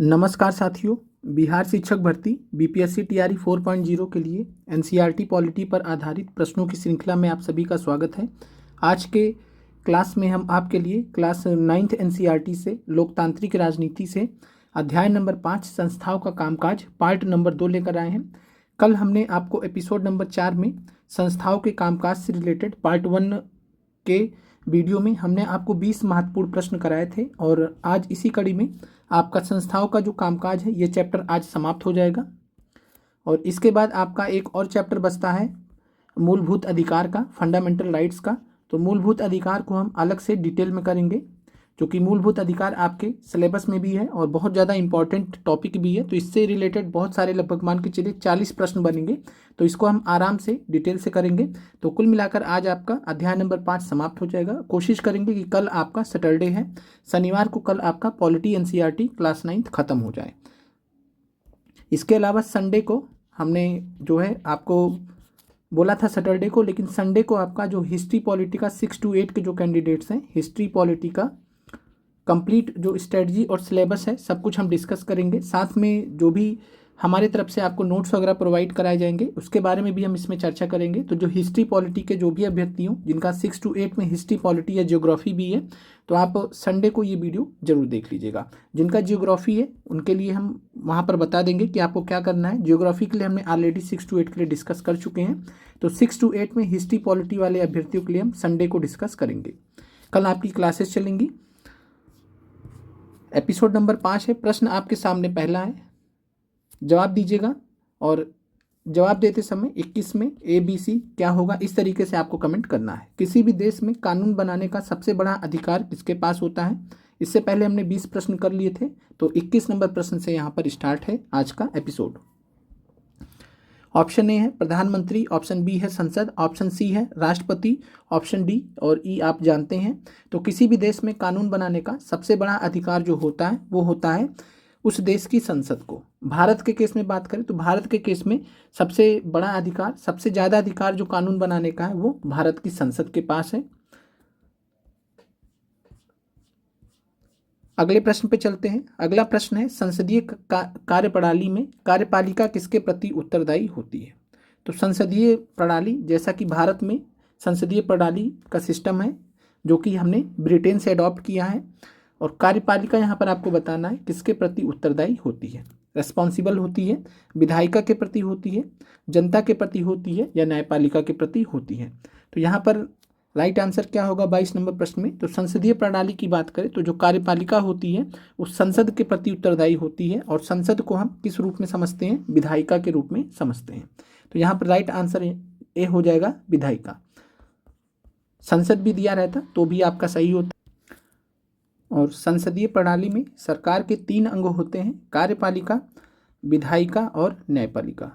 नमस्कार साथियों। बिहार शिक्षक भर्ती बीपीएससी टीआरई 4.0 के लिए एनसीईआरटी पॉलिटी पर आधारित प्रश्नों की श्रृंखला में आप सभी का स्वागत है। आज के क्लास में हम आपके लिए क्लास 9th एनसीईआरटी से लोकतांत्रिक राजनीति से अध्याय नंबर 5 संस्थाओं का कामकाज पार्ट नंबर 2 लेकर आए हैं। कल हमने आपको एपिसोड नंबर 4 में संस्थाओं के कामकाज से रिलेटेड पार्ट 1 के वीडियो में हमने आपको 20 महत्वपूर्ण प्रश्न कराए थे और आज इसी कड़ी में आपका संस्थाओं का जो कामकाज है ये चैप्टर आज समाप्त हो जाएगा। और इसके बाद आपका एक और चैप्टर बचता है मूलभूत अधिकार का, फंडामेंटल राइट्स का। तो मूलभूत अधिकार को हम अलग से डिटेल में करेंगे, क्योंकि मूलभूत अधिकार आपके सिलेबस में भी है और बहुत ज़्यादा इंपॉर्टेंट टॉपिक भी है। तो इससे रिलेटेड बहुत सारे, लगभग मान के चलिए 40 प्रश्न बनेंगे, तो इसको हम आराम से डिटेल से करेंगे। तो कुल मिलाकर आज आपका अध्याय नंबर 5 समाप्त हो जाएगा। कोशिश करेंगे कि कल आपका सैटरडे है, शनिवार को कल आपका पॉलिटी एनसीईआरटी क्लास 9th खत्म हो जाए। इसके अलावा संडे को हमने जो है आपको बोला था सैटरडे को, लेकिन संडे को आपका जो हिस्ट्री पॉलिटी का 6 to 8 के जो कैंडिडेट्स हैं, हिस्ट्री पॉलिटी का कंप्लीट जो स्ट्रेटजी और सिलेबस है सब कुछ हम डिस्कस करेंगे। साथ में जो भी हमारे तरफ से आपको नोट्स वगैरह प्रोवाइड कराए जाएंगे उसके बारे में भी हम इसमें चर्चा करेंगे। तो जो हिस्ट्री पॉलिटी के जो भी अभ्यर्थी हों जिनका 6 to 8 में हिस्ट्री पॉलिटी या जियोग्राफी भी है, तो आप संडे को ये वीडियो जरूर देख लीजिएगा। जिनका जियोग्राफी है उनके लिए हम वहाँ पर बता देंगे कि आपको क्या करना है। जियोग्राफी के लिए हमने ऑलरेडी 6 to 8 के लिए डिस्कस कर चुके हैं, तो 6 to 8 में हिस्ट्री पॉलिटी वाले अभ्यर्थियों के लिए हम संडे को डिस्कस करेंगे। कल आपकी क्लासेस चलेंगी। एपिसोड नंबर 5 है। प्रश्न आपके सामने पहला है, जवाब दीजिएगा और जवाब देते समय 21 में ABC क्या होगा इस तरीके से आपको कमेंट करना है। किसी भी देश में कानून बनाने का सबसे बड़ा अधिकार किसके पास होता है? इससे पहले हमने 20 प्रश्न कर लिए थे, तो 21 नंबर प्रश्न से यहाँ पर स्टार्ट है आज का एपिसोड। ऑप्शन ए है प्रधानमंत्री, ऑप्शन बी है संसद, ऑप्शन सी है राष्ट्रपति, ऑप्शन डी और ई आप जानते हैं। तो किसी भी देश में कानून बनाने का सबसे बड़ा अधिकार जो होता है वो होता है उस देश की संसद को। भारत के केस में बात करें तो भारत के केस में सबसे बड़ा अधिकार, सबसे ज़्यादा अधिकार जो कानून बनाने का है वो भारत की संसद के पास है। अगले प्रश्न पे चलते हैं। अगला प्रश्न है संसदीय कार्यप्रणाली में कार्यपालिका किसके प्रति उत्तरदायी होती है? तो संसदीय प्रणाली, जैसा कि भारत में संसदीय प्रणाली का सिस्टम है जो कि हमने ब्रिटेन से अडॉप्ट किया है, और कार्यपालिका यहाँ पर आपको बताना है किसके प्रति उत्तरदायी होती है। रेस्पॉन्सिबल होती है, विधायिका के प्रति होती है, जनता के प्रति होती है या न्यायपालिका के प्रति होती है? तो यहाँ पर राइट आंसर क्या होगा 22 नंबर प्रश्न में? तो संसदीय प्रणाली की बात करें तो जो कार्यपालिका होती है वो संसद के प्रति उत्तरदायी होती है, और संसद को हम किस रूप में समझते हैं? विधायिका के रूप में समझते हैं। तो यहाँ पर राइट आंसर ए हो जाएगा, विधायिका। संसद भी दिया रहता तो भी आपका सही होता। और संसदीय प्रणाली में सरकार के 3 अंग होते हैं, कार्यपालिका, विधायिका और न्यायपालिका।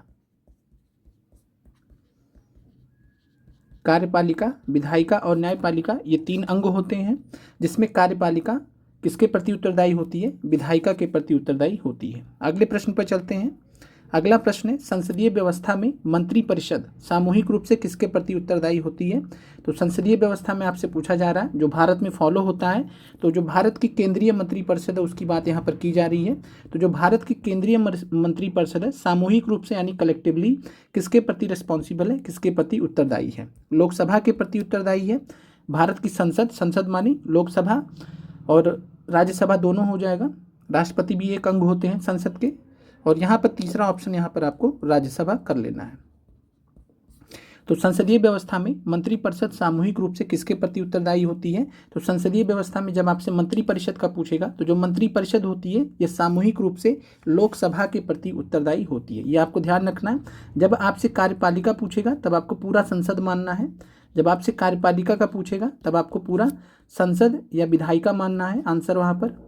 कार्यपालिका, विधायिका और न्यायपालिका ये 3 अंग होते हैं, जिसमें कार्यपालिका किसके प्रति उत्तरदायी होती है? विधायिका के प्रति उत्तरदायी होती है। अगले प्रश्न पर चलते हैं। अगला प्रश्न है संसदीय व्यवस्था में मंत्रिपरिषद सामूहिक रूप से किसके प्रति उत्तरदायी होती है? तो संसदीय व्यवस्था में आपसे पूछा जा रहा है जो भारत में फॉलो होता है, तो जो भारत की केंद्रीय मंत्रिपरिषद है उसकी बात यहाँ पर की जा रही है। तो जो भारत की केंद्रीय मंत्रिपरिषद है सामूहिक रूप से यानी कलेक्टिवली किसके प्रति रिस्पॉन्सिबल है, किसके प्रति उत्तरदायी है? लोकसभा के प्रति उत्तरदायी है। भारत की संसद, संसद मानी लोकसभा और राज्यसभा दोनों हो जाएगा। राष्ट्रपति भी एक अंग होते हैं संसद के। और यहाँ पर तीसरा ऑप्शन यहाँ पर आपको राज्यसभा कर लेना है। तो संसदीय व्यवस्था में मंत्रिपरिषद सामूहिक रूप से किसके प्रति उत्तरदायी होती है? तो संसदीय व्यवस्था में जब आपसे मंत्रिपरिषद का पूछेगा तो जो मंत्रिपरिषद होती है ये सामूहिक रूप से लोकसभा के प्रति उत्तरदायी होती है। ये आपको ध्यान रखना है। जब आपसे कार्यपालिका पूछेगा तब आपको पूरा संसद मानना है, जब आपसे कार्यपालिका का पूछेगा तब आपको पूरा संसद या विधायिका मानना है, आंसर वहाँ पर।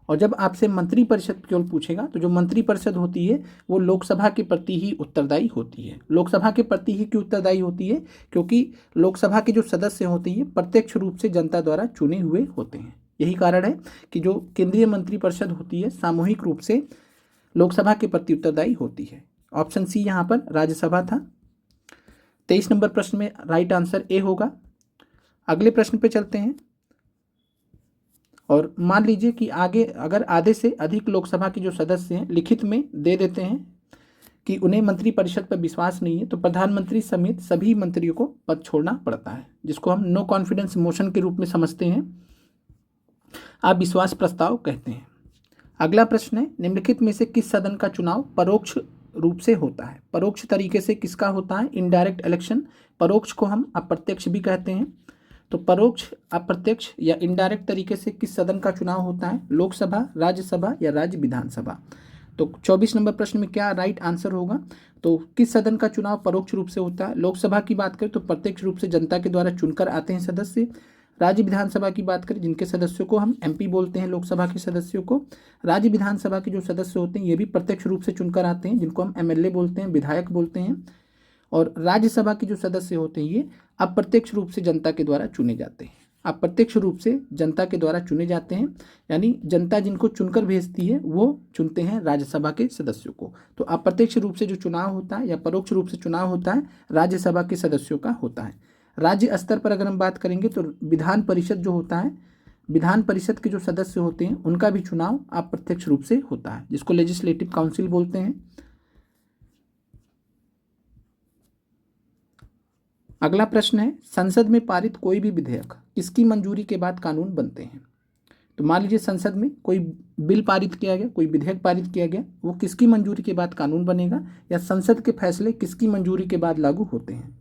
और जब आपसे मंत्रिपरिषद केवल पूछेगा तो जो मंत्रिपरिषद होती है वो लोकसभा के प्रति ही उत्तरदायी होती है। लोकसभा के प्रति ही क्यों उत्तरदायी होती है? क्योंकि लोकसभा के जो सदस्य होते हैं प्रत्यक्ष रूप से जनता द्वारा चुने हुए होते हैं। यही कारण है कि जो केंद्रीय मंत्रिपरिषद होती है सामूहिक रूप से लोकसभा के प्रति उत्तरदायी होती है। ऑप्शन सी यहाँ पर राज्यसभा था। 23 नंबर प्रश्न में राइट आंसर ए होगा। अगले प्रश्न पे चलते हैं। और मान लीजिए कि आगे अगर आधे से अधिक लोकसभा के जो सदस्य हैं लिखित में दे देते हैं कि उन्हें मंत्रिपरिषद पर विश्वास नहीं है, तो प्रधानमंत्री समेत सभी मंत्रियों को पद छोड़ना पड़ता है, जिसको हम नो कॉन्फिडेंस मोशन के रूप में समझते हैं, अविश्वास प्रस्ताव कहते हैं। अगला प्रश्न है, निम्नलिखित में से किस सदन का चुनाव परोक्ष रूप से होता है? परोक्ष तरीके से किसका होता है? Indirect election. परोक्ष को हम अप्रत्यक्ष भी कहते हैं। तो परोक्ष, अप्रत्यक्ष या इनडायरेक्ट तरीके से किस सदन का चुनाव होता है? लोकसभा, राज्यसभा या राज्य विधानसभा। तो 24 नंबर प्रश्न में क्या राइट आंसर होगा? तो किस सदन का चुनाव परोक्ष रूप से होता है? लोकसभा की बात करें तो प्रत्यक्ष रूप से जनता के द्वारा चुनकर आते हैं सदस्य। राज्य विधानसभा की बात करें, जिनके सदस्यों को हम एमपी बोलते हैं, लोकसभा के सदस्यों को, राज्य विधानसभा के जो सदस्य होते हैं ये भी प्रत्यक्ष रूप से चुनकर आते हैं, जिनको हम एमएलए बोलते हैं, विधायक बोलते हैं। और राज्यसभा के जो सदस्य होते हैं ये अप्रत्यक्ष रूप से जनता के द्वारा चुने जाते हैं। अप्रत्यक्ष रूप से जनता के द्वारा चुने जाते हैं, यानी जनता जिनको चुनकर भेजती है वो चुनते हैं राज्यसभा के सदस्यों को। तो अप्रत्यक्ष रूप से जो चुनाव होता है या परोक्ष रूप से चुनाव होता है राज्यसभा के सदस्यों का होता है। राज्य स्तर पर अगर हम बात करेंगे तो विधान परिषद जो होता है, विधान परिषद के जो सदस्य होते हैं उनका भी चुनाव अप्रत्यक्ष रूप से होता है, जिसको लेजिस्लेटिव काउंसिल बोलते हैं। अगला प्रश्न है, संसद में पारित कोई भी विधेयक किसकी मंजूरी के बाद कानून बनते हैं? तो मान लीजिए संसद में कोई बिल पारित किया गया, कोई विधेयक पारित किया गया, वो किसकी मंजूरी के बाद कानून बनेगा, या संसद के फैसले किसकी मंजूरी के बाद लागू होते हैं?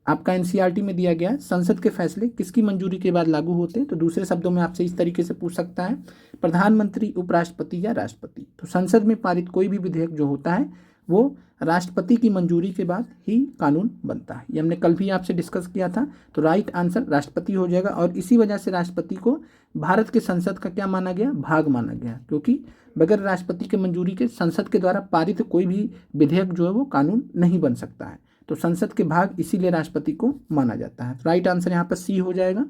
आपका एनसीईआरटी में दिया गया है संसद के फैसले किसकी मंजूरी के बाद लागू होते हैं। तो दूसरे शब्दों में आपसे इस तरीके से पूछ सकता है, प्रधानमंत्री, उपराष्ट्रपति या राष्ट्रपति। तो संसद में पारित कोई भी विधेयक जो होता है वो राष्ट्रपति की मंजूरी के बाद ही कानून बनता है। ये हमने कल भी आपसे डिस्कस किया था। तो राइट आंसर राष्ट्रपति हो जाएगा, और इसी वजह से राष्ट्रपति को भारत के संसद का क्या माना गया? भाग माना गया, क्योंकि बगैर राष्ट्रपति की मंजूरी के संसद के द्वारा पारित कोई भी विधेयक जो है वो कानून नहीं बन सकता है। तो संसद के भाग इसीलिए राष्ट्रपति को माना जाता है। राइट आंसर यहाँ पर सी हो जाएगा।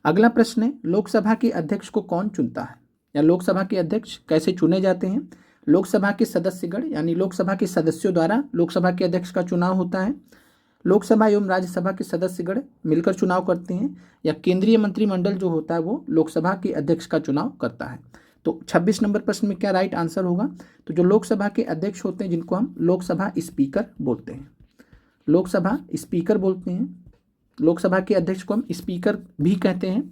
अगला प्रश्न है, लोकसभा के अध्यक्ष को कौन चुनता है, या लोकसभा के अध्यक्ष कैसे चुने जाते हैं? लोकसभा के सदस्यगण यानी लोकसभा के सदस्यों द्वारा लोकसभा के अध्यक्ष का चुनाव होता है। लोकसभा एवं राज्यसभा के सदस्यगण मिलकर चुनाव करते हैं, या केंद्रीय मंत्रिमंडल जो होता है वो लोकसभा के अध्यक्ष का चुनाव करता है। तो 26 नंबर प्रश्न में क्या राइट आंसर होगा? तो जो लोकसभा के अध्यक्ष होते हैं जिनको हम लोकसभा स्पीकर बोलते हैं, लोकसभा स्पीकर बोलते हैं, लोकसभा के अध्यक्ष को हम स्पीकर भी कहते हैं।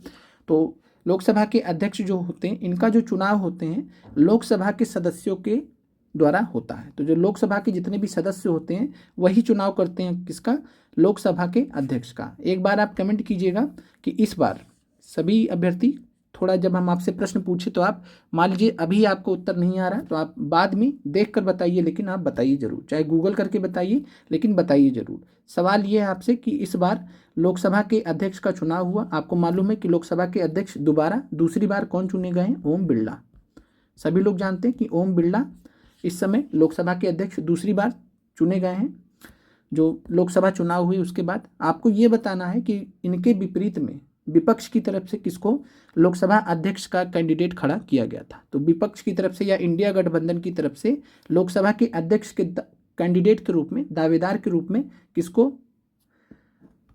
तो लोकसभा के अध्यक्ष जो होते हैं इनका जो चुनाव होते हैं लोकसभा के सदस्यों के द्वारा होता है। तो जो लोकसभा के जितने भी सदस्य होते हैं वही चुनाव करते हैं किसका? लोकसभा के अध्यक्ष का। एक बार आप कमेंट कीजिएगा कि इस बार सभी अभ्यर्थी, थोड़ा जब हम आपसे प्रश्न पूछे तो आप मान लीजिए अभी आपको उत्तर नहीं आ रहा तो आप बाद में देख कर बताइए, लेकिन आप बताइए जरूर, चाहे गूगल करके बताइए लेकिन बताइए जरूर। सवाल ये है आपसे कि इस बार लोकसभा के अध्यक्ष का चुनाव हुआ, आपको मालूम है कि लोकसभा के अध्यक्ष दोबारा दूसरी बार कौन चुने गए हैं? ओम बिरला। सभी लोग जानते हैं कि ओम बिरला इस समय लोकसभा के अध्यक्ष दूसरी बार चुने गए हैं। जो लोकसभा चुनाव हुई उसके बाद आपको ये बताना है कि इनके विपरीत में विपक्ष की तरफ से किसको लोकसभा अध्यक्ष का कैंडिडेट खड़ा किया गया था। तो विपक्ष की तरफ से या इंडिया गठबंधन की तरफ से लोकसभा के अध्यक्ष के कैंडिडेट के रूप में, दावेदार के रूप में किसको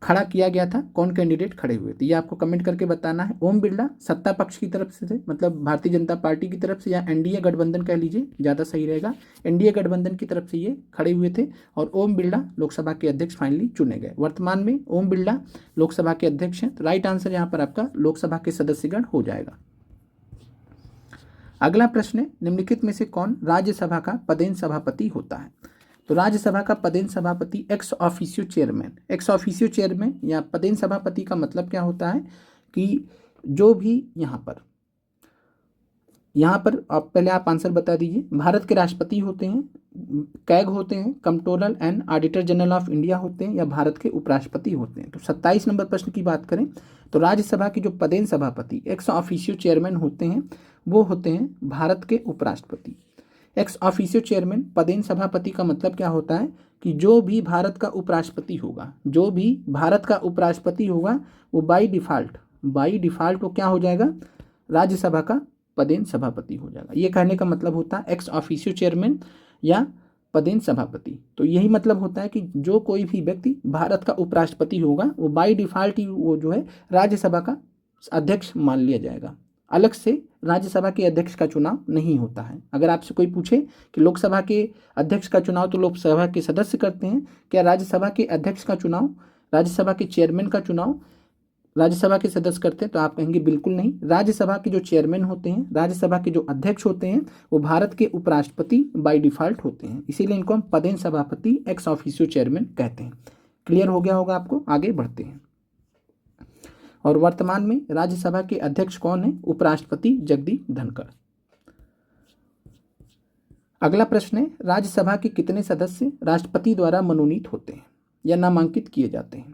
खड़ा किया गया था? कौन कैंडिडेट खड़े हुए थे? ये आपको कमेंट करके बताना है। ओम बिरला सत्ता पक्ष की तरफ से थे, मतलब भारतीय जनता पार्टी की तरफ से, या एनडीए गठबंधन कह लीजिए, ज़्यादा सही रहेगा, एनडीए गठबंधन की तरफ से ये खड़े हुए थे, और ओम बिरला लोकसभा के अध्यक्ष फाइनली चुने गए। वर्तमान में ओम बिरला लोकसभा के अध्यक्ष हैं। तो राइट आंसर यहाँ पर आपका लोकसभा के सदस्यगण हो जाएगा। अगला प्रश्न है, निम्नलिखित में से कौन राज्यसभा का पदेन सभापति होता है? तो राज्यसभा का पदेन सभापति ex officio chairman. Ex officio chairman या पदेन सभापति का मतलब क्या होता है कि जो भी यहाँ पर आप पहले आप आंसर बता दीजिए। भारत के राष्ट्रपति होते हैं, कैग होते हैं, controller and auditor general of India होते हैं, या भारत के उपराष्ट्रपति होते हैं। तो 27 नंबर प्रश्न की बात करें तो राज्यसभा के जो पदेन सभापति एक्स ऑफिशियो चेयरमैन होते हैं वो होते हैं भारत के उपराष्ट्रपति। एक्स ऑफिशियो चेयरमैन पदेन सभापति का मतलब क्या होता है कि जो भी भारत का उपराष्ट्रपति होगा, जो भी भारत का उपराष्ट्रपति होगा वो बाय डिफ़ॉल्ट वो क्या हो जाएगा? राज्यसभा का पदेन सभापति हो जाएगा। ये कहने का मतलब होता है एक्स ऑफिशियो चेयरमैन या पदेन सभापति। तो यही मतलब होता है कि जो कोई भी व्यक्ति भारत का उपराष्ट्रपति होगा वो बाय डिफ़ॉल्ट ही वो जो है राज्यसभा का अध्यक्ष मान लिया जाएगा। अलग से राज्यसभा के अध्यक्ष का चुनाव नहीं होता है। अगर आपसे कोई पूछे कि लोकसभा के अध्यक्ष का चुनाव तो लोकसभा के सदस्य करते हैं, क्या राज्यसभा के अध्यक्ष का चुनाव, राज्यसभा के चेयरमैन का चुनाव राज्यसभा के सदस्य करते हैं? तो आप कहेंगे बिल्कुल नहीं। राज्यसभा के जो चेयरमैन होते हैं, राज्यसभा के जो अध्यक्ष होते हैं, वो भारत के उपराष्ट्रपति बाय डिफॉल्ट होते हैं, इसीलिए इनको हम पदेन सभापति एक्स ऑफिशियो चेयरमैन कहते हैं। क्लियर हो गया होगा आपको। आगे बढ़ते हैं। और वर्तमान में राज्यसभा के अध्यक्ष कौन है? उपराष्ट्रपति जगदीप धनखड़। अगला प्रश्न है, राज्यसभा के कितने सदस्य राष्ट्रपति द्वारा मनोनीत होते हैं या नामांकित किए जाते हैं?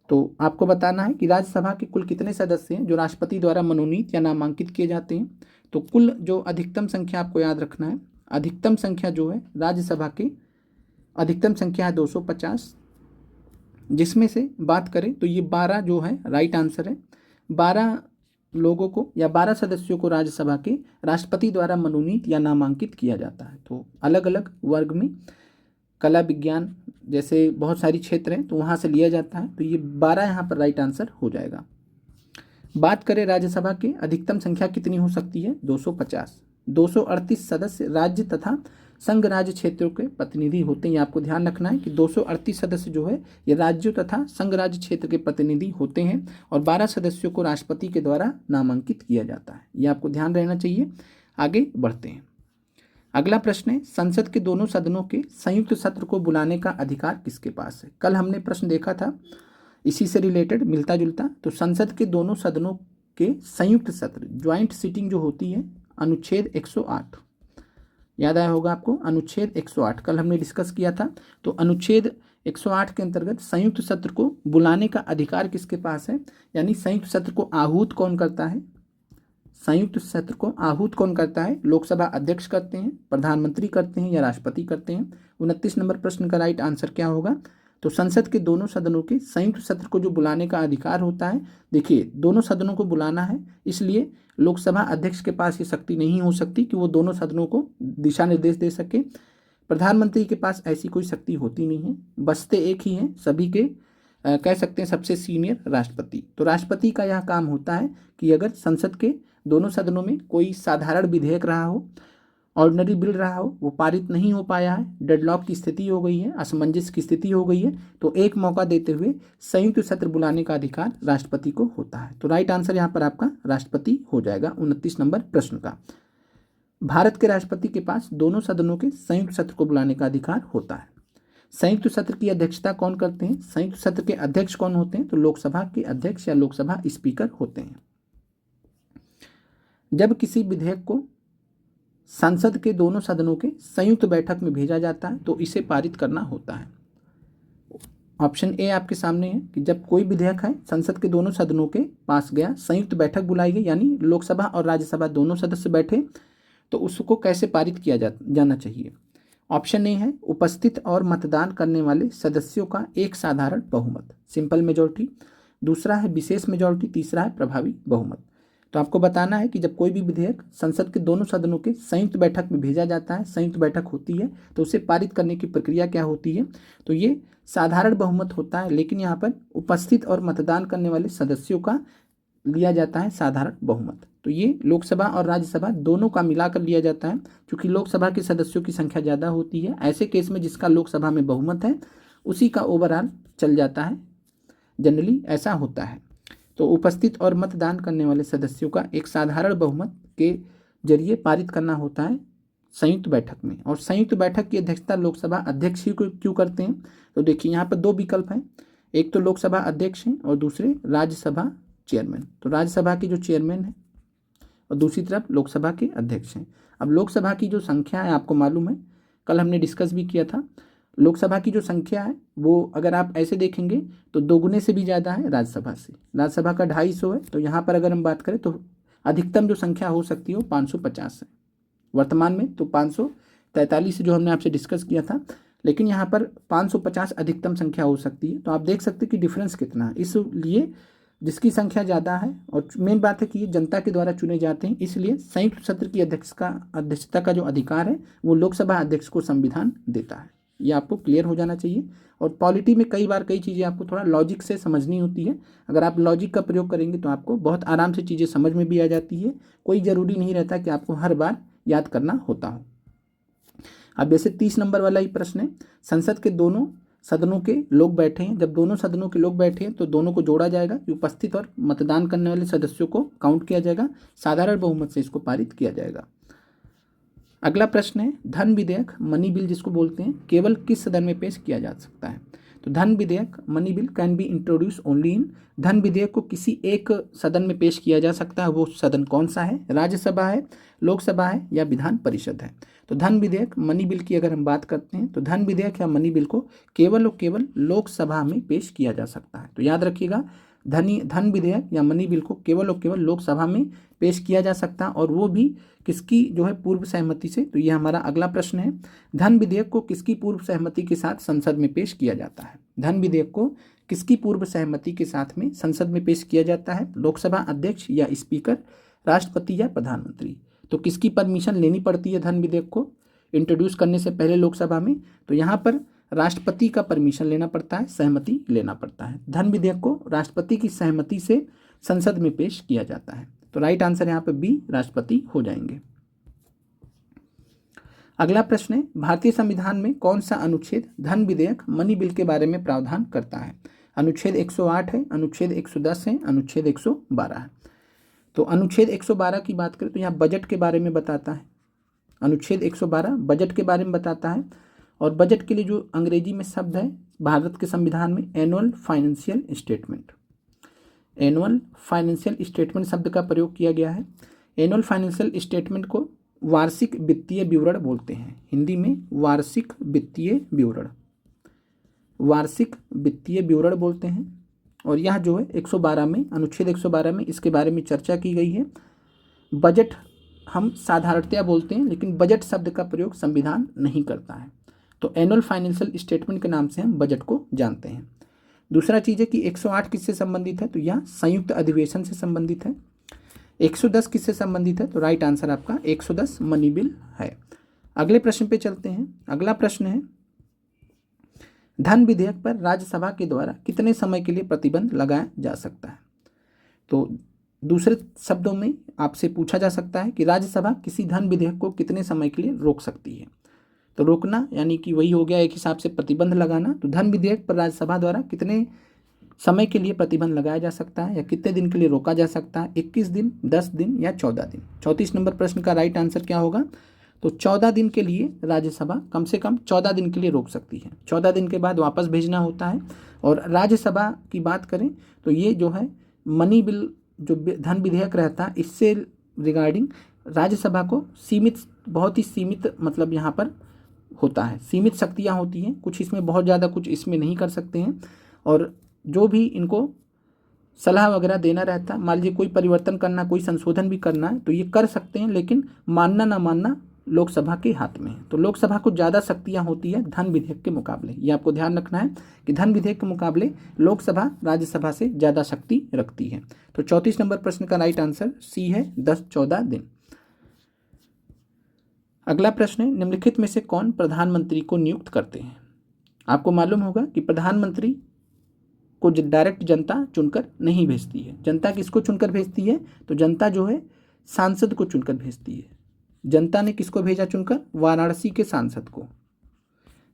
तो आपको बताना है कि राज्यसभा के कुल कितने सदस्य हैं जो राष्ट्रपति द्वारा मनोनीत या नामांकित किए जाते हैं। तो कुल जो अधिकतम संख्या आपको याद रखना है, अधिकतम संख्या जो है राज्यसभा की अधिकतम संख्या है 250, जिसमें से बात करें तो ये 12 जो है राइट आंसर है। 12 लोगों को या 12 सदस्यों को राज्यसभा के राष्ट्रपति द्वारा मनोनीत या नामांकित किया जाता है। तो अलग अलग वर्ग में कला विज्ञान जैसे बहुत सारी क्षेत्र हैं तो वहाँ से लिया जाता है। तो ये 12 यहाँ पर राइट आंसर हो जाएगा। बात करें राज्यसभा की अधिकतम संख्या कितनी हो सकती है? 250। 238 सदस्य राज्य तथा संघ राज्य क्षेत्रों के प्रतिनिधि होते हैं। ये आपको ध्यान रखना है कि 238 सदस्य जो है ये राज्यों तथा संघ राज्य क्षेत्र के प्रतिनिधि होते हैं और 12 सदस्यों को राष्ट्रपति के द्वारा नामांकित किया जाता है। ये आपको ध्यान रहना चाहिए। आगे बढ़ते हैं। अगला प्रश्न है, संसद के दोनों सदनों के संयुक्त सत्र को बुलाने का अधिकार किसके पास है? कल हमने प्रश्न देखा था इसी से रिलेटेड, मिलता जुलता। तो संसद के दोनों सदनों के संयुक्त सत्र, ज्वाइंट सिटिंग जो होती है, अनुच्छेद 108 याद आया होगा आपको। अनुच्छेद 108 कल हमने डिस्कस किया था। तो अनुच्छेद 108 के अंतर्गत संयुक्त सत्र को बुलाने का अधिकार किसके पास है? यानी संयुक्त सत्र को आहूत कौन करता है? संयुक्त सत्र को आहूत कौन करता है? लोकसभा अध्यक्ष करते हैं, प्रधानमंत्री करते हैं या राष्ट्रपति करते हैं? 29 नंबर प्रश्न का राइट आंसर क्या होगा? तो संसद के दोनों सदनों के संयुक्त सत्र को जो बुलाने का अधिकार होता है, देखिए दोनों सदनों को बुलाना है, इसलिए लोकसभा अध्यक्ष के पास ये शक्ति नहीं हो सकती कि वो दोनों सदनों को दिशा निर्देश दे सके। प्रधानमंत्री के पास ऐसी कोई शक्ति होती नहीं है, बसते एक ही हैं सभी के, कह सकते हैं सबसे सीनियर राष्ट्रपति। तो राष्ट्रपति का यह काम होता है कि अगर संसद के दोनों सदनों में कोई साधारण विधेयक रहा हो, ऑर्डिनरी बिल रहा हो, वो पारित नहीं हो पाया है, डेडलॉक की स्थिति हो गई है, असमंजस की स्थिति हो गई है, तो एक मौका देते हुए संयुक्त सत्र बुलाने का अधिकार राष्ट्रपति को होता है। तो राइट आंसर यहाँ पर आपका राष्ट्रपति हो जाएगा 29 नंबर प्रश्न का। भारत के राष्ट्रपति के पास दोनों सदनों के संयुक्त सत्र को बुलाने का अधिकार होता है। संयुक्त सत्र की अध्यक्षता कौन करते हैं? संयुक्त सत्र के अध्यक्ष कौन होते हैं? तो लोकसभा के अध्यक्ष या लोकसभा स्पीकर होते हैं। जब किसी विधेयक को संसद के दोनों सदनों के संयुक्त बैठक में भेजा जाता है तो इसे पारित करना होता है। ऑप्शन ए आपके सामने है कि जब कोई विधेयक है संसद के दोनों सदनों के पास गया, संयुक्त बैठक बुलाई गई, यानी लोकसभा और राज्यसभा दोनों सदस्य बैठे, तो उसको कैसे पारित किया जाना चाहिए? ऑप्शन ए है उपस्थित और मतदान करने वाले सदस्यों का एक साधारण बहुमत, सिंपल मेजॉरिटी। दूसरा है विशेष मेजॉरिटी। तीसरा है प्रभावी बहुमत। तो आपको बताना है कि जब कोई भी विधेयक संसद के दोनों सदनों के संयुक्त बैठक में भेजा जाता है, संयुक्त बैठक होती है, तो उसे पारित करने की प्रक्रिया क्या होती है? तो ये साधारण बहुमत होता है, लेकिन यहाँ पर उपस्थित और मतदान करने वाले सदस्यों का लिया जाता है साधारण बहुमत। तो ये लोकसभा और राज्यसभा दोनों का मिलाकर लिया जाता है, क्योंकि लोकसभा के सदस्यों की संख्या ज़्यादा होती है। ऐसे केस में जिसका लोकसभा में बहुमत है उसी का ओवरऑल चल जाता है, जनरली ऐसा होता है। तो उपस्थित और मतदान करने वाले सदस्यों का एक साधारण बहुमत के जरिए पारित करना होता है संयुक्त बैठक में। और संयुक्त बैठक की अध्यक्षता लोकसभा अध्यक्ष ही क्यों करते हैं? तो देखिए यहाँ पर दो विकल्प हैं, एक तो लोकसभा अध्यक्ष हैं और दूसरे राज्यसभा चेयरमैन। तो राज्यसभा के जो चेयरमैन है और दूसरी तरफ लोकसभा के अध्यक्ष हैं। अब लोकसभा की जो संख्या है आपको मालूम है, कल हमने डिस्कस भी किया था, लोकसभा की जो संख्या है वो अगर आप ऐसे देखेंगे तो दोगुने से भी ज़्यादा है राज्यसभा से। राज्यसभा का 250 है, तो यहाँ पर अगर हम बात करें तो अधिकतम जो संख्या हो सकती है वो 550 है वर्तमान में। तो 543 जो हमने आपसे डिस्कस किया था, लेकिन यहाँ पर 550 अधिकतम संख्या हो सकती है। तो आप देख सकते हैं कि डिफरेंस कितना है। इसलिए जिसकी संख्या ज़्यादा है, और मेन बात है कि ये जनता के द्वारा चुने जाते हैं, इसलिए संयुक्त सत्र की अध्यक्षता का जो अधिकार है वो लोकसभा अध्यक्ष को संविधान देता है। ये आपको क्लियर हो जाना चाहिए। और पॉलिटी में कई बार कई चीज़ें आपको थोड़ा लॉजिक से समझनी होती है। अगर आप लॉजिक का प्रयोग करेंगे तो आपको बहुत आराम से चीज़ें समझ में भी आ जाती है। कोई ज़रूरी नहीं रहता कि आपको हर बार याद करना होता हो। अब जैसे 30 नंबर वाला ही प्रश्न है, संसद के दोनों सदनों के लोग बैठे हैं। जब दोनों सदनों के लोग बैठे हैं तो दोनों को जोड़ा जाएगा, उपस्थित और मतदान करने वाले सदस्यों को काउंट किया जाएगा, साधारण बहुमत से इसको पारित किया जाएगा। अगला प्रश्न है, धन विधेयक मनी बिल जिसको बोलते हैं केवल किस सदन में पेश किया जा सकता है? तो धन विधेयक money bill can be introduce only in, धन विधेयक को किसी एक सदन में पेश किया जा सकता है। वो सदन कौन सा है? राज्यसभा है, लोकसभा है या विधान परिषद है? तो धन विधेयक मनी बिल की अगर हम बात करते हैं तो धन विधेयक या मनी बिल को केवल और केवल लोकसभा में पेश किया जा सकता है। तो याद रखिएगा, धन विधेयक या मनी बिल को केवल और केवल लोकसभा में पेश किया जा सकता है, और वो भी किसकी जो है पूर्व सहमति से। तो ये हमारा अगला प्रश्न है, धन विधेयक को किसकी पूर्व सहमति के साथ संसद में पेश किया जाता है? धन विधेयक को किसकी पूर्व सहमति के साथ में संसद में पेश किया जाता है? लोकसभा अध्यक्ष या स्पीकर, राष्ट्रपति या प्रधानमंत्री? तो किसकी परमिशन लेनी पड़ती है धन विधेयक को इंट्रोड्यूस करने से पहले लोकसभा में? तो यहाँ पर राष्ट्रपति का परमिशन लेना पड़ता है, सहमति लेना पड़ता है। धन विधेयक को राष्ट्रपति की सहमति से संसद में पेश किया जाता है। तो राइट आंसर यहाँ पे बी, राष्ट्रपति हो जाएंगे। अगला प्रश्न है, भारतीय संविधान में कौन सा अनुच्छेद धन विधेयक मनी बिल के बारे में प्रावधान करता है? अनुच्छेद 108 है, अनुच्छेद 110 है, अनुच्छेद 112 है। तो अनुच्छेद 112 की बात करें तो यहाँ बजट के बारे में बताता है। अनुच्छेद 112 बजट के बारे में बताता है, और बजट के लिए जो अंग्रेजी में शब्द है भारत के संविधान में annual financial statement, annual financial statement शब्द का प्रयोग किया गया है। एनुअल फाइनेंशियल स्टेटमेंट को वार्षिक वित्तीय विवरण बोलते हैं, हिंदी में वार्षिक वित्तीय विवरण, वार्षिक वित्तीय विवरण बोलते हैं। और यह जो है 112 में, अनुच्छेद 112 में इसके बारे में चर्चा की गई है। बजट हम साधारणतया बोलते हैं, लेकिन बजट शब्द का प्रयोग संविधान नहीं करता है। तो एनुअल फाइनेंशियल स्टेटमेंट के नाम से हम बजट को जानते हैं। दूसरा चीज़ है कि 108 किससे संबंधित है? तो यह संयुक्त अधिवेशन से संबंधित है। 110 किससे संबंधित है? तो राइट आंसर आपका 110 मनी बिल है। अगले प्रश्न पे चलते हैं। अगला प्रश्न है, धन विधेयक पर राज्यसभा के द्वारा कितने समय के लिए प्रतिबंध लगाया जा सकता है? तो दूसरे शब्दों में आपसे पूछा जा सकता है कि राज्यसभा किसी धन विधेयक को कितने समय के लिए रोक सकती है? तो रोकना यानी कि वही हो गया एक हिसाब से प्रतिबंध लगाना। तो धन विधेयक पर राज्यसभा द्वारा कितने समय के लिए प्रतिबंध लगाया जा सकता है या कितने दिन के लिए रोका जा सकता है? 21 दिन, 10 दिन या 14 दिन? 34 नंबर प्रश्न का राइट आंसर क्या होगा? तो 14 दिन के लिए राज्यसभा कम से कम 14 दिन के लिए रोक सकती है। 14 दिन के बाद वापस भेजना होता है। और राज्यसभा की बात करें तो ये जो है मनी बिल जो धन विधेयक रहता है, इससे रिगार्डिंग राज्यसभा को सीमित, बहुत ही सीमित मतलब यहाँ पर होता है, सीमित शक्तियाँ होती हैं। कुछ इसमें बहुत ज़्यादा कुछ इसमें नहीं कर सकते हैं। और जो भी इनको सलाह वगैरह देना रहता है, मान लीजिए कोई परिवर्तन करना, कोई संशोधन भी करना है तो ये कर सकते हैं, लेकिन मानना ना मानना लोकसभा के हाथ में है। तो लोकसभा को ज़्यादा शक्तियाँ होती है धन विधेयक के मुकाबले। ये आपको ध्यान रखना है कि धन विधेयक के मुकाबले लोकसभा राज्यसभा से ज़्यादा शक्ति रखती है। तो 34 नंबर प्रश्न का राइट आंसर सी है, 10-14 दिन। अगला प्रश्न है, निम्नलिखित में से कौन प्रधानमंत्री को नियुक्त करते हैं? आपको मालूम होगा कि प्रधानमंत्री को डायरेक्ट जनता चुनकर नहीं भेजती है। जनता किसको चुनकर भेजती है? तो जनता जो है सांसद को चुनकर भेजती है। जनता ने किसको भेजा चुनकर? वाराणसी के सांसद को।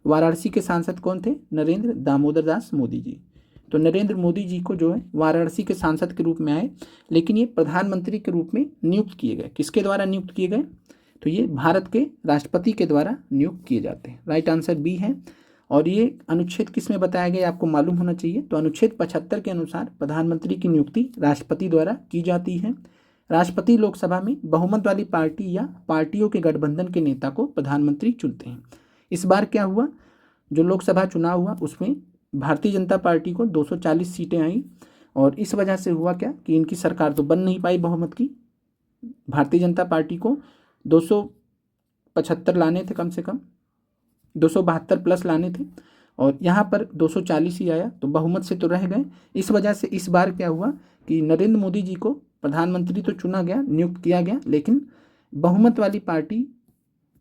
वाराणसी के सांसद कौन थे? नरेंद्र दामोदर दास मोदी जी। तो नरेंद्र मोदी जी को जो है वाराणसी के सांसद के रूप में आए, लेकिन ये प्रधानमंत्री के रूप में नियुक्त किए गए। किसके द्वारा नियुक्त किए गए? तो ये भारत के राष्ट्रपति के द्वारा नियुक्त किए जाते हैं। राइट आंसर बी है। और ये अनुच्छेद किस में बताया गया आपको मालूम होना चाहिए। तो अनुच्छेद 75 के अनुसार प्रधानमंत्री की नियुक्ति राष्ट्रपति द्वारा की जाती है। राष्ट्रपति लोकसभा में बहुमत वाली पार्टी या पार्टियों के गठबंधन के नेता को प्रधानमंत्री चुनते हैं। इस बार क्या हुआ, जो लोकसभा चुनाव हुआ उसमें भारतीय जनता पार्टी को 240 सीटें आई, और इस वजह से हुआ क्या कि इनकी सरकार तो बन नहीं पाई बहुमत की। भारतीय जनता पार्टी को 275 लाने थे, कम से कम 272 प्लस लाने थे, और यहाँ पर 240 ही आया, तो बहुमत से तो रह गए। इस वजह से इस बार क्या हुआ कि नरेंद्र मोदी जी को प्रधानमंत्री तो चुना गया, नियुक्त किया गया, लेकिन बहुमत वाली पार्टी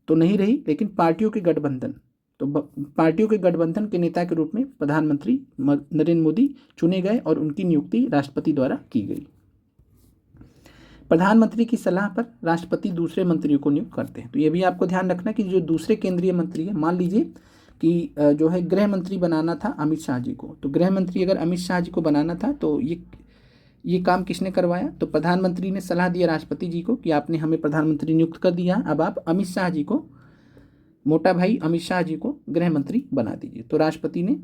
तो नहीं रही, लेकिन पार्टियों के गठबंधन, तो पार्टियों के गठबंधन के नेता के रूप में प्रधानमंत्री नरेंद्र मोदी चुने गए और उनकी नियुक्ति राष्ट्रपति द्वारा की गई। प्रधानमंत्री की सलाह पर राष्ट्रपति दूसरे मंत्रियों को नियुक्त करते हैं। तो ये भी आपको ध्यान रखना कि जो दूसरे केंद्रीय मंत्री है, मान लीजिए कि जो है गृह मंत्री बनाना था अमित शाह जी को, तो गृह मंत्री अगर अमित शाह जी को बनाना था तो ये काम किसने करवाया? तो प्रधानमंत्री ने सलाह दिया राष्ट्रपति जी को कि आपने हमें प्रधानमंत्री नियुक्त कर दिया, अब आप अमित शाह जी को, मोटा भाई अमित शाह जी को गृह मंत्री बना दीजिए। तो राष्ट्रपति ने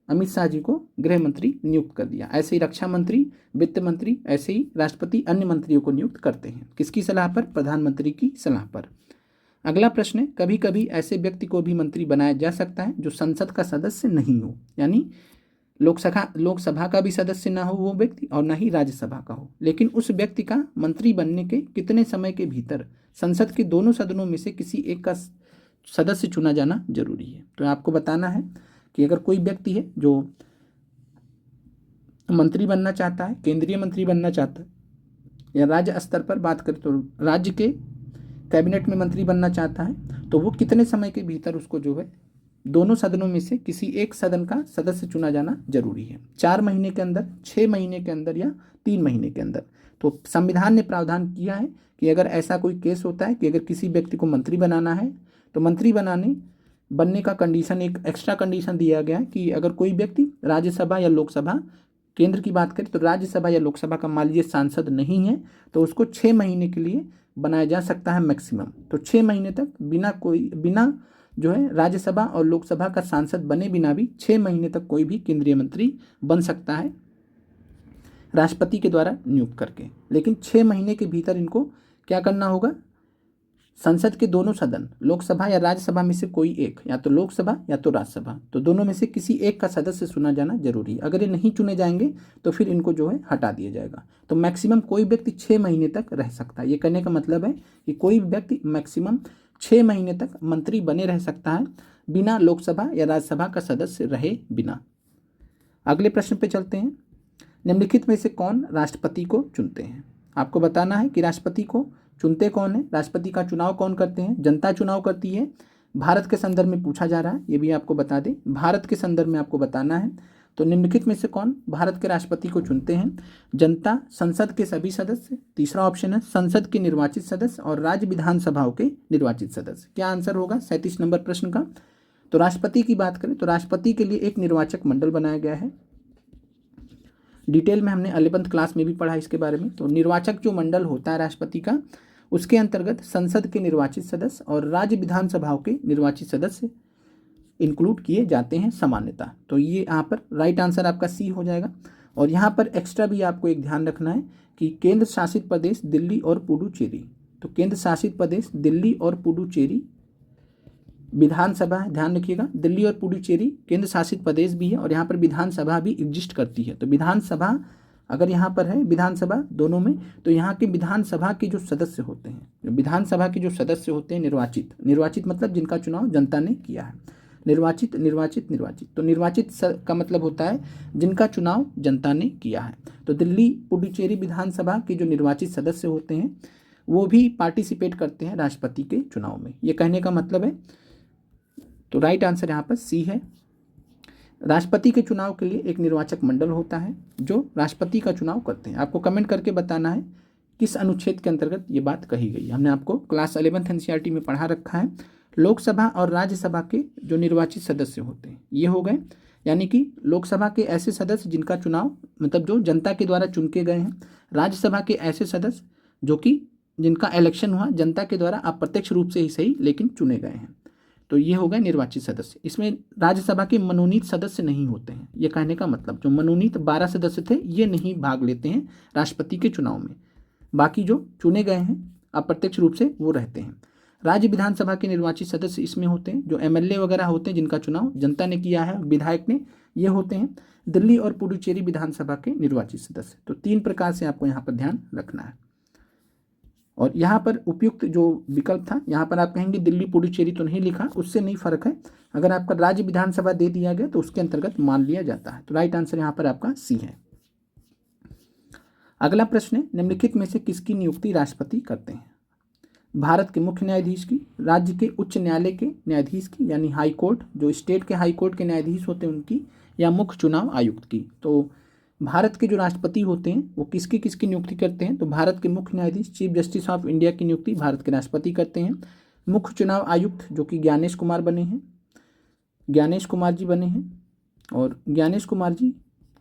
अमित शाह जी को गृह मंत्री नियुक्त कर दिया। ऐसे ही रक्षा मंत्री, वित्त मंत्री, ऐसे ही राष्ट्रपति अन्य मंत्रियों को नियुक्त करते हैं। किसकी सलाह पर? प्रधानमंत्री की सलाह पर। अगला प्रश्न है, कभी कभी ऐसे व्यक्ति को भी मंत्री बनाया जा सकता है जो संसद का सदस्य नहीं हो, यानी लोकसभा का भी सदस्य ना हो वो व्यक्ति और ना ही राज्यसभा का हो, लेकिन उस व्यक्ति का मंत्री बनने के कितने समय के भीतर संसद के दोनों सदनों में से किसी एक का सदस्य चुना जाना जरूरी है। तो आपको बताना है कि अगर कोई व्यक्ति है जो मंत्री बनना चाहता है, केंद्रीय मंत्री बनना चाहता है, या राज्य स्तर पर बात करें तो राज्य के कैबिनेट में मंत्री बनना चाहता है, तो वो कितने समय के भीतर उसको जो है दोनों सदनों में से किसी एक सदन का सदस्य चुना जाना जरूरी है। 4 महीने के अंदर, 6 महीने के अंदर या 3 महीने के अंदर। तो संविधान ने प्रावधान किया है कि अगर ऐसा कोई केस होता है कि अगर किसी व्यक्ति को मंत्री बनाना है तो मंत्री बनने का कंडीशन, एक एक्स्ट्रा कंडीशन दिया गया है कि अगर कोई व्यक्ति राज्यसभा या लोकसभा, केंद्र की बात करें तो राज्यसभा या लोकसभा का मान लीजिए सांसद नहीं है, तो उसको 6 महीने के लिए बनाया जा सकता है मैक्सिमम। तो 6 महीने तक बिना जो है राज्यसभा और लोकसभा का सांसद बने बिना भी 6 महीने तक कोई भी केंद्रीय मंत्री बन सकता है राष्ट्रपति के द्वारा नियुक्त करके। लेकिन 6 महीने के भीतर इनको क्या करना होगा? संसद के दोनों सदन, लोकसभा या राज्यसभा में से कोई एक, या तो लोकसभा या तो राज्यसभा, तो दोनों में से किसी एक का सदस्य चुना जाना जरूरी है। अगर ये नहीं चुने जाएंगे तो फिर इनको जो है हटा दिया जाएगा। तो मैक्सिमम कोई व्यक्ति 6 महीने तक रह सकता है। ये कहने का मतलब है कि कोई व्यक्ति मैक्सिमम 6 महीने तक मंत्री बने रह सकता है बिना लोकसभा या राज्यसभा का सदस्य रहे बिना। अगले प्रश्न पे चलते हैं। निम्नलिखित में से कौन राष्ट्रपति को चुनते हैं? आपको बताना है कि राष्ट्रपति को चुनते कौन है, राष्ट्रपति का चुनाव कौन करते हैं? जनता चुनाव करती है। भारत के संदर्भ में पूछा जा रहा है, ये भी आपको बता दें, भारत के संदर्भ में आपको बताना है। तो निम्नलिखित में से कौन भारत के राष्ट्रपति को चुनते हैं? जनता, संसद के सभी सदस्य, तीसरा ऑप्शन है संसद के निर्वाचित सदस्य और राज्य विधानसभाओं के निर्वाचित सदस्य। क्या आंसर होगा 37 नंबर प्रश्न का? तो राष्ट्रपति की बात करें तो राष्ट्रपति के लिए एक निर्वाचक मंडल बनाया गया है। डिटेल में हमने 11th क्लास में भी पढ़ा इसके बारे में। तो निर्वाचक जो मंडल होता है राष्ट्रपति का, उसके अंतर्गत संसद के निर्वाचित सदस्य और राज्य विधानसभाओं के निर्वाचित सदस्य इंक्लूड किए जाते हैं सामान्यतः। तो ये यहाँ पर राइट आंसर आपका सी हो जाएगा। और यहाँ पर एक्स्ट्रा भी आपको एक ध्यान रखना है कि केंद्र शासित प्रदेश दिल्ली और पुडुचेरी, तो केंद्र शासित प्रदेश दिल्ली और पुडुचेरी विधानसभा, ध्यान रखिएगा, दिल्ली और पुडुचेरी केंद्र शासित प्रदेश भी है और यहाँ पर विधानसभा भी एग्जिस्ट करती है। तो विधानसभा अगर यहाँ पर है, विधानसभा दोनों में, तो यहाँ के विधानसभा के जो सदस्य होते हैं, विधानसभा के जो सदस्य होते हैं निर्वाचित मतलब जिनका चुनाव जनता ने किया है। निर्वाचित तो निर्वाचित का मतलब होता है जिनका चुनाव जनता ने किया है। तो दिल्ली पुडुचेरी विधानसभा के जो निर्वाचित सदस्य होते हैं वो भी पार्टिसिपेट करते हैं राष्ट्रपति के चुनाव में, ये कहने का मतलब है। तो राइट आंसर यहाँ पर सी है। राष्ट्रपति के चुनाव के लिए एक निर्वाचक मंडल होता है जो राष्ट्रपति का चुनाव करते हैं। आपको कमेंट करके बताना है किस अनुच्छेद के अंतर्गत ये बात कही गई। हमने आपको क्लास 11th NCERT में पढ़ा रखा है। लोकसभा और राज्यसभा के जो निर्वाचित सदस्य होते हैं ये हो गए, यानी कि लोकसभा के ऐसे सदस्य जिनका चुनाव मतलब जो जनता के द्वारा चुन के गए हैं, राज्यसभा के ऐसे सदस्य जो कि जिनका इलेक्शन हुआ जनता के द्वारा अप्रत्यक्ष रूप से ही सही लेकिन चुने गए हैं। तो ये हो गए निर्वाचित सदस्य। इसमें राज्यसभा के मनोनीत सदस्य नहीं होते हैं, ये कहने का मतलब जो मनोनीत 12 सदस्य थे ये नहीं भाग लेते हैं राष्ट्रपति के चुनाव में, बाकी जो चुने गए हैं अप्रत्यक्ष रूप से वो रहते हैं। राज्य विधानसभा के निर्वाचित सदस्य इसमें होते हैं जो MLA वगैरह होते हैं जिनका चुनाव जनता ने किया है, विधायक ने, ये होते हैं। दिल्ली और पुडुचेरी विधानसभा के निर्वाचित सदस्य। तो 3 प्रकार से आपको यहाँ पर ध्यान रखना है। और यहाँ पर उपयुक्त जो विकल्प था, यहाँ पर आप कहेंगे दिल्ली पुडुचेरी तो नहीं लिखा, उससे नहीं फर्क है। अगर आपका राज्य विधानसभा दे दिया गया तो उसके अंतर्गत मान लिया जाता है। तो राइट आंसर यहाँ पर आपका सी है। अगला प्रश्न है, निम्नलिखित में से किसकी नियुक्ति राष्ट्रपति करते हैं? भारत के मुख्य न्यायाधीश की, राज्य के उच्च न्यायालय के न्यायाधीश की यानी हाई कोर्ट, जो स्टेट के हाई कोर्ट के न्यायाधीश होते हैं उनकी, या मुख्य चुनाव आयुक्त की। तो भारत के जो राष्ट्रपति होते हैं वो किसकी किसकी नियुक्ति करते हैं? तो भारत के मुख्य न्यायाधीश चीफ जस्टिस ऑफ इंडिया की नियुक्ति भारत के राष्ट्रपति करते हैं। मुख्य चुनाव आयुक्त जो कि ज्ञानेश कुमार बने हैं, ज्ञानेश कुमार जी बने हैं, और ज्ञानेश कुमार जी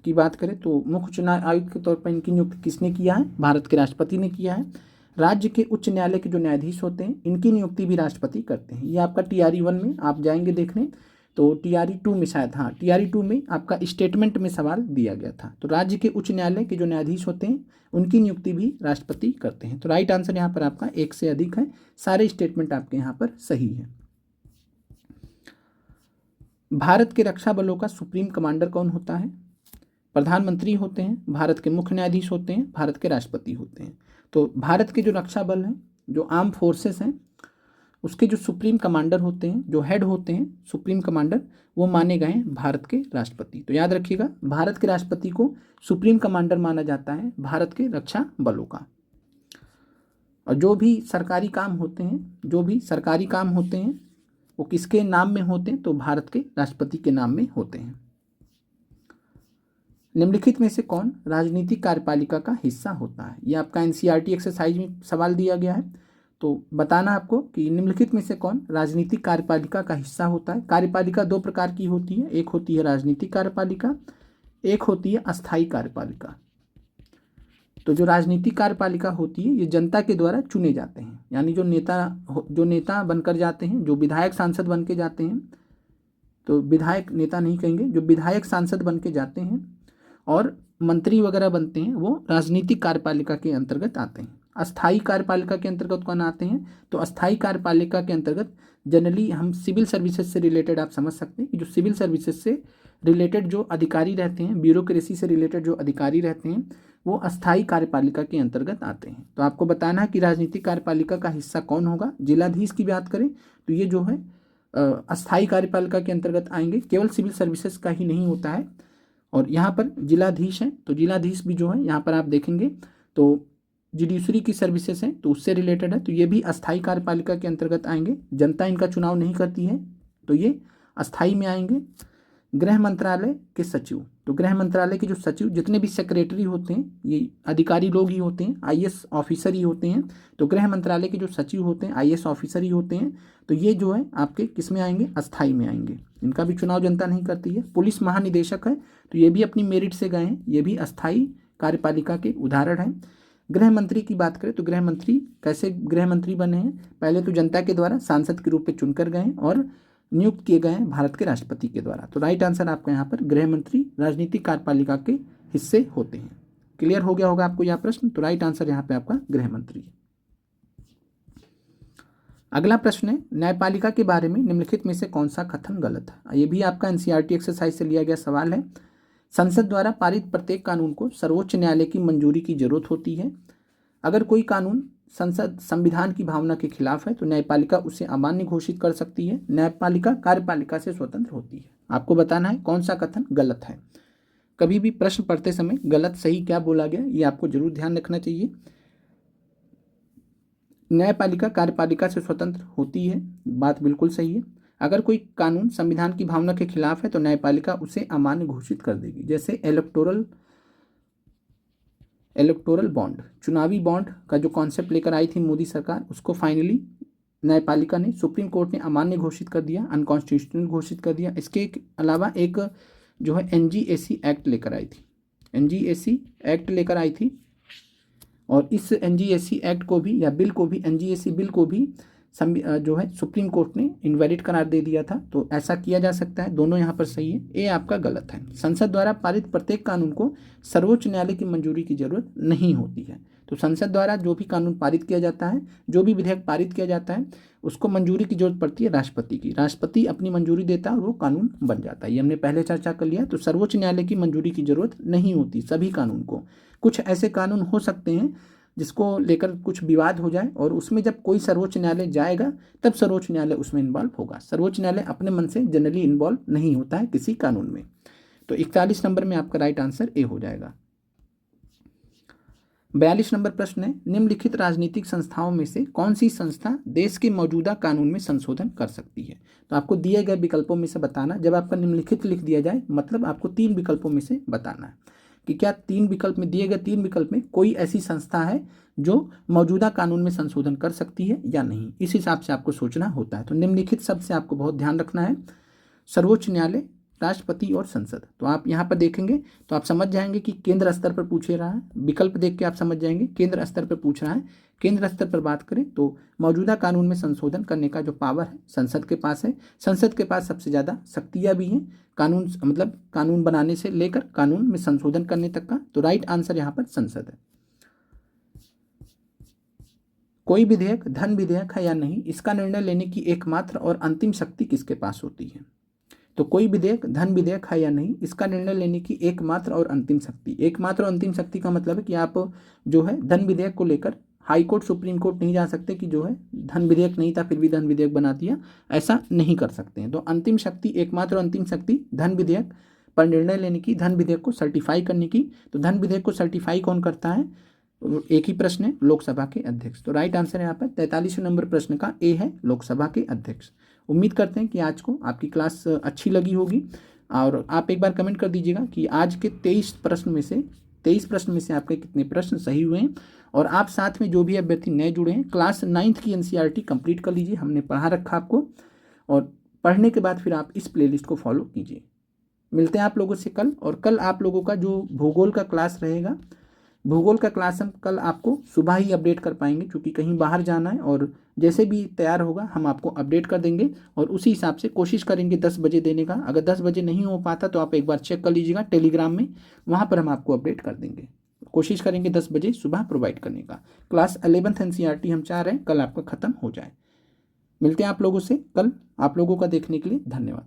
की बात करें तो मुख्य चुनाव आयुक्त के तौर पर इनकी नियुक्ति किसने किया है? भारत के राष्ट्रपति ने किया है। राज्य के उच्च न्यायालय के जो न्यायाधीश होते हैं इनकी नियुक्ति भी राष्ट्रपति करते हैं। ये आपका TRE 1 में आप जाएंगे देखने, तो TRE 2 में शायद, हाँ TRE 2 में आपका स्टेटमेंट में सवाल दिया गया था। तो राज्य के उच्च न्यायालय के जो न्यायाधीश होते हैं उनकी नियुक्ति भी राष्ट्रपति करते हैं। तो राइट आंसर यहाँ पर आपका 1 से अधिक है। सारे स्टेटमेंट आपके यहाँ पर सही है। भारत के रक्षा बलों का सुप्रीम कमांडर कौन होता है? प्रधानमंत्री होते हैं, भारत के मुख्य न्यायाधीश होते हैं, भारत के राष्ट्रपति होते हैं। तो भारत के जो रक्षा बल हैं, जो आर्म फोर्सेस हैं, उसके जो सुप्रीम कमांडर होते हैं, जो हेड होते हैं सुप्रीम कमांडर, वो माने गए हैं भारत के राष्ट्रपति। तो याद रखिएगा, भारत के राष्ट्रपति को सुप्रीम कमांडर माना जाता है भारत के रक्षा बलों का। और जो भी सरकारी काम होते हैं वो किसके नाम में होते हैं? तो भारत के राष्ट्रपति के नाम में होते हैं। निम्नलिखित में से कौन राजनीतिक कार्यपालिका का हिस्सा होता है? ये आपका NCERT एक्सरसाइज में सवाल दिया गया है। तो बताना आपको कि निम्नलिखित में से कौन राजनीतिक कार्यपालिका का हिस्सा होता है। कार्यपालिका 2 प्रकार की होती है, एक होती है राजनीतिक कार्यपालिका, एक होती है अस्थायी कार्यपालिका। तो जो राजनीतिक कार्यपालिका होती है ये जनता के द्वारा चुने जाते हैं, यानी जो नेता बनकर जाते हैं, जो विधायक सांसद बन के जाते हैं, तो विधायक नेता नहीं कहेंगे, जो विधायक सांसद बन के जाते हैं और मंत्री वगैरह बनते हैं वो राजनीतिक कार्यपालिका के अंतर्गत आते हैं। अस्थायी कार्यपालिका के अंतर्गत कौन आते हैं? तो अस्थायी कार्यपालिका के अंतर्गत जनरली हम सिविल सर्विसेज से रिलेटेड, आप समझ सकते हैं कि जो सिविल सर्विसेज से रिलेटेड जो अधिकारी रहते हैं, ब्यूरोक्रेसी से रिलेटेड जो अधिकारी रहते हैं, वो अस्थायी कार्यपालिका के अंतर्गत आते हैं। तो आपको बताना है कि राजनीतिक कार्यपालिका का हिस्सा कौन होगा। जिलाधीश की बात करें तो ये जो है अस्थायी कार्यपालिका के अंतर्गत आएंगे, केवल सिविल सर्विसेज का ही नहीं होता है। और यहाँ पर जिलाधीश हैं, तो जिलाधीश भी जो है यहाँ पर आप देखेंगे तो जुडिशरी की सर्विसेज हैं तो उससे रिलेटेड है, तो ये भी अस्थायी कार्यपालिका के अंतर्गत आएंगे। जनता इनका चुनाव नहीं करती है तो ये अस्थायी में आएंगे। गृह मंत्रालय के सचिव, तो गृह मंत्रालय के जो सचिव, जितने भी सेक्रेटरी होते हैं ये अधिकारी लोग ही होते हैं, IAS ऑफिसर ही होते हैं। तो गृह मंत्रालय के जो सचिव होते हैं IAS ऑफिसर ही होते हैं। तो ये जो है आपके किस में आएंगे? अस्थायी में आएंगे। इनका भी चुनाव जनता नहीं करती है। पुलिस महानिदेशक है तो ये भी अपनी मेरिट से गए हैं, ये भी अस्थायी कार्यपालिका के उदाहरण हैं। गृह मंत्री की बात करें तो गृह मंत्री कैसे गृह मंत्री बने हैं? पहले तो जनता के द्वारा सांसद के रूप में चुनकर गए हैं और नियुक्त किए गए हैं भारत के राष्ट्रपति के द्वारा। तो राइट आंसर आपका यहाँ पर गृह मंत्री राजनीतिक कार्यपालिका के हिस्से होते हैं। क्लियर हो गया होगा आपको यह प्रश्न। तो राइट आंसर यहाँ पे आपका गृह मंत्री है। अगला प्रश्न है, न्यायपालिका के बारे में निम्नलिखित में से कौन सा कथन गलत है? ये भी आपका NCERT एक्सरसाइज से लिया गया सवाल है। संसद द्वारा पारित प्रत्येक कानून को सर्वोच्च न्यायालय की मंजूरी की जरूरत होती है। अगर कोई कानून संविधान की भावना के खिलाफ है तो न्यायपालिका उसे अमान्य घोषित कर सकती है। न्यायपालिका कार्यपालिका से स्वतंत्र होती है। आपको बताना है कौन सा कथन गलत है। कभी भी प्रश्न पढ़ते समय गलत सही क्या बोला गया ये आपको जरूर ध्यान रखना चाहिए। न्यायपालिका कार्यपालिका से स्वतंत्र होती है, बात बिल्कुल सही है। अगर कोई कानून संविधान की भावना के खिलाफ है तो न्यायपालिका उसे अमान्य घोषित कर देगी। जैसे इलेक्टोरल बॉन्ड, चुनावी बॉन्ड का जो कॉन्सेप्ट लेकर आई थी मोदी सरकार, उसको फाइनली न्यायपालिका ने, सुप्रीम कोर्ट ने अमान्य घोषित कर दिया, अनकॉन्स्टिट्यूशनल घोषित कर दिया। इसके अलावा एक जो है NGAC एक्ट लेकर आई थी, NGAC एक्ट लेकर आई थी। और इस NGAC एक्ट को भी या बिल को भी, NGAC बिल को भी जो है सुप्रीम कोर्ट ने इनवैलिड करार दे दिया था। तो ऐसा किया जा सकता है, दोनों यहाँ पर सही है। ये आपका गलत है। संसद द्वारा पारित प्रत्येक कानून को सर्वोच्च न्यायालय की मंजूरी की जरूरत नहीं होती है। तो संसद द्वारा जो भी कानून पारित किया जाता है, जो भी विधेयक पारित किया जाता है, उसको मंजूरी की जरूरत पड़ती है राष्ट्रपति की। राष्ट्रपति अपनी मंजूरी देता है और वो कानून बन जाता है। ये हमने पहले चर्चा कर लिया। तो सर्वोच्च न्यायालय की मंजूरी की जरूरत नहीं होती सभी कानून को। कुछ ऐसे कानून हो सकते हैं जिसको लेकर कुछ विवाद हो जाए और उसमें जब कोई सर्वोच्च न्यायालय जाएगा तब सर्वोच्च न्यायालय उसमें इन्वॉल्व होगा। सर्वोच्च न्यायालय अपने मन से जनरली इन्वॉल्व नहीं होता है किसी कानून में। तो 41 नंबर में आपका राइट आंसर ए हो जाएगा। 42 नंबर प्रश्न है, निम्नलिखित राजनीतिक संस्थाओं में से कौन सी संस्था देश के मौजूदा कानून में संशोधन कर सकती है। तो आपको दिए गए विकल्पों में से बताना, जब आपका निम्नलिखित लिख दिया जाए मतलब आपको 3 विकल्पों में से बताना है कि क्या 3 विकल्प में दिए गए 3 विकल्प में कोई ऐसी संस्था है जो मौजूदा कानून में संशोधन कर सकती है या नहीं। इस हिसाब से आपको सोचना होता है। तो निम्नलिखित शब्द से आपको बहुत ध्यान रखना है, सर्वोच्च न्यायालय, राष्ट्रपति और संसद। तो आप यहाँ पर देखेंगे तो आप समझ जाएंगे कि केंद्र स्तर पर पूछ रहा है, विकल्प देख के आप समझ जाएंगे केंद्र स्तर पर पूछ रहा है। केंद्र स्तर पर बात करें तो मौजूदा कानून में संशोधन करने का जो पावर है संसद के पास है। संसद के पास सबसे ज़्यादा शक्तियाँ भी हैं, कानून मतलब कानून बनाने से लेकर कानून में संशोधन करने तक का। तो राइट आंसर यहाँ पर संसद है। कोई विधेयक धन विधेयक है या नहीं, इसका निर्णय लेने की एकमात्र और अंतिम शक्ति किसके पास होती है। तो कोई विधेयक धन विधेयक है या नहीं, इसका निर्णय लेने की एकमात्र और अंतिम शक्ति, एकमात्र और अंतिम शक्ति का मतलब है कि आप जो है धन विधेयक को लेकर हाई कोर्ट सुप्रीम कोर्ट नहीं जा सकते कि जो है धन विधेयक नहीं था फिर भी धन विधेयक बना दिया, ऐसा नहीं कर सकते हैं। तो अंतिम शक्ति, एकमात्र और अंतिम शक्ति धन विधेयक पर निर्णय लेने की, धन विधेयक को सर्टिफाई करने की। तो धन विधेयक को सर्टिफाई कौन करता है, एक ही प्रश्न है, लोकसभा के अध्यक्ष। तो राइट आंसर है यहाँ पर 43वें नंबर प्रश्न का ए है, लोकसभा के अध्यक्ष। उम्मीद करते हैं कि आज को आपकी क्लास अच्छी लगी होगी और आप एक बार कमेंट कर दीजिएगा कि आज के 23 प्रश्न में से आपके कितने प्रश्न सही हुए हैं। और आप साथ में जो भी अभ्यर्थी नए जुड़े हैं, क्लास 9th की NCERT कंप्लीट कर लीजिए, हमने पढ़ा रखा आपको, और पढ़ने के बाद फिर आप इस प्लेलिस्ट को फॉलो कीजिए। मिलते हैं आप लोगों से कल, और कल आप लोगों का जो भूगोल का क्लास रहेगा, भूगोल का क्लास हम कल आपको सुबह ही अपडेट कर पाएंगे क्योंकि कहीं बाहर जाना है, और जैसे भी तैयार होगा हम आपको अपडेट कर देंगे और उसी हिसाब से कोशिश करेंगे 10 बजे देने का। अगर 10 बजे नहीं हो पाता तो आप एक बार चेक कर लीजिएगा टेलीग्राम में, वहाँ पर हम आपको अपडेट कर देंगे। कोशिश करेंगे 10 बजे सुबह प्रोवाइड करने का। क्लास 11th NCERT हम चाह रहे हैं कल आपका ख़त्म हो जाए। मिलते हैं आप लोगों से कल। आप लोगों का देखने के लिए धन्यवाद।